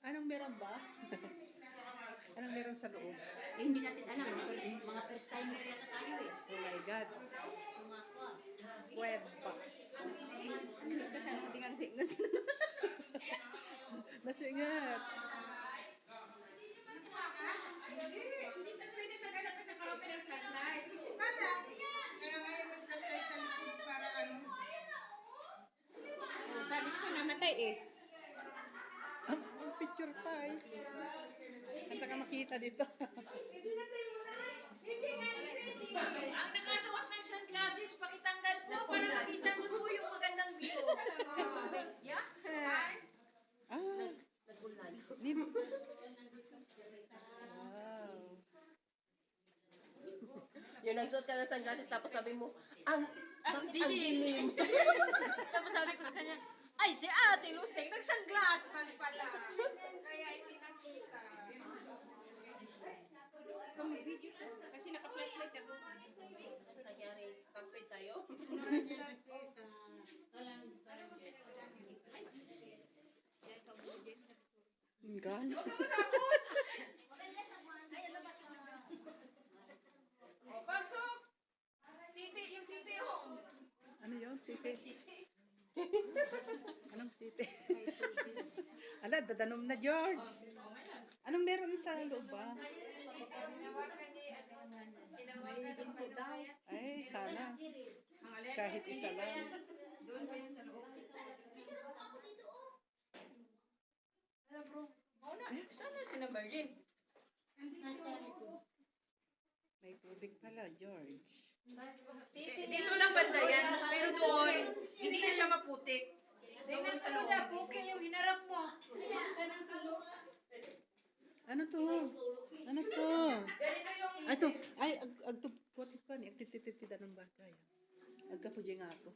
Anong meron ba? Anong meron sa loob? Eh, hindi natin alam. Mga first timer yata tayo eh. Oh my God. Mga kwa. Web pa. Kasi ang tingnan signal. Masingat. Sabi ko namatay eh. Ang picture pa eh. Hanta ka makita dito. Ang nakasuot ng sunglasses, pakitanggal po para makita niyo po yung magandang view. Yeah? Fine. Ah, Nagulay. wow. Yung nagsuot ka ng sunglasses tapos sabi mo, ang Dilim. Tapos sabi ko sa kanya, ay si Ate Luceng, nagsanglas man pala. Kaya hindi nakita. Kami video kasi naka-flashlight ako. Ano nangyari? Stampede tayo? Ang gano. O, pasok. Titi, yung titi ho. Ano yun? Titi? Anong titi? Ala, dadanom na George. Anong meron sa loob ba? Ay, sana. Kahit isa lang. Doon pa yun sa loob. Sana si na Virgin? May tubig pala, George. Dito lang banda yan. Pero doon, hindi na siya maputik. Doon sa loob. yung hinarap mo. Ano to? Ano to? Ganito yung... Ay, to. Ay, agtupkutin ko ni. Agtitititida ng bagay. Agkapudya nga to.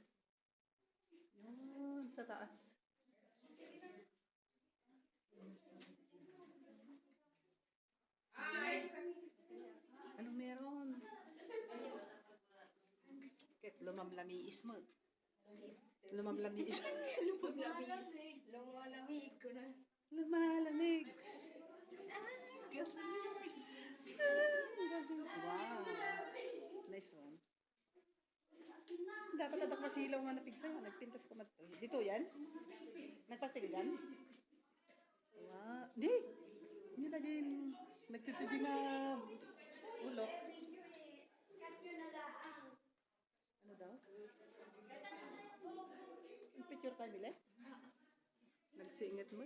Yun, sa taas. Anong meron? Ket lumamlamiis mo. Lumamlamiis. Lumalamig ko na. Lumalamig. Wow. Nice one. Dapat adak masilaw nga napigsa. Nagpintas ko mat. Dito yan? Nagpatinggan? Wow. Di. Yun na din. Nagtitudyo nga ulok. Ano daw? Yung picture tayo nila? Nagsiingat mo?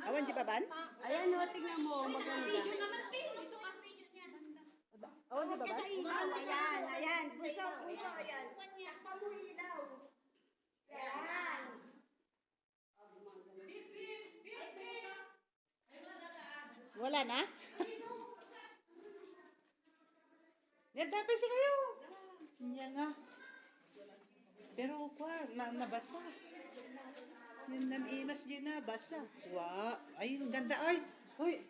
Awan di ba ban? Ayan o, tingnan mo, maganda. Awan di ba ban? Ayan. Puso, ayan. Wala na? Nagdapay si kayo. Niya nga. Pero nabasa. Yung namimas din na, basa. Wow. Ay, ang ganda. Ay. Uy.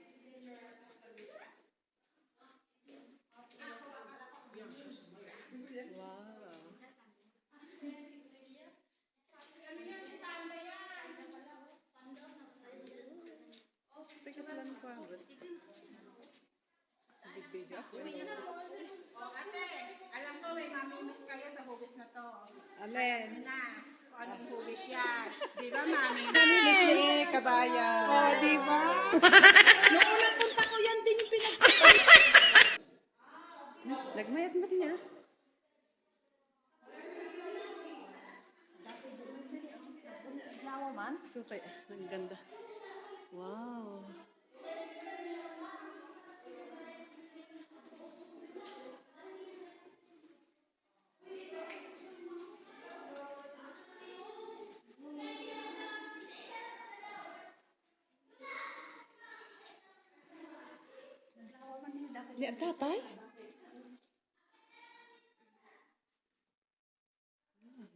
Wow. Pikas lang ko ang big video ako. Ate, alam ko may mamimiss kayo sa hugis na to. Amen. Na, kung anong hugis yan. Di ba, mami? Namimiss ni Kabaya. Oh, di ba? Noong unang punta ko yan din yung Nagmayat-mat niya. So, ang ganda. Wow. Ni tapay?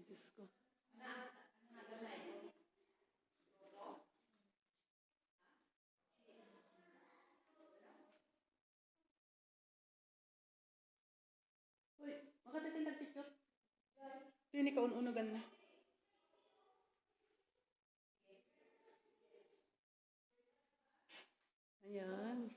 Diyos ko. Baka titindag picture. Hindi ka unugan na. Ayan.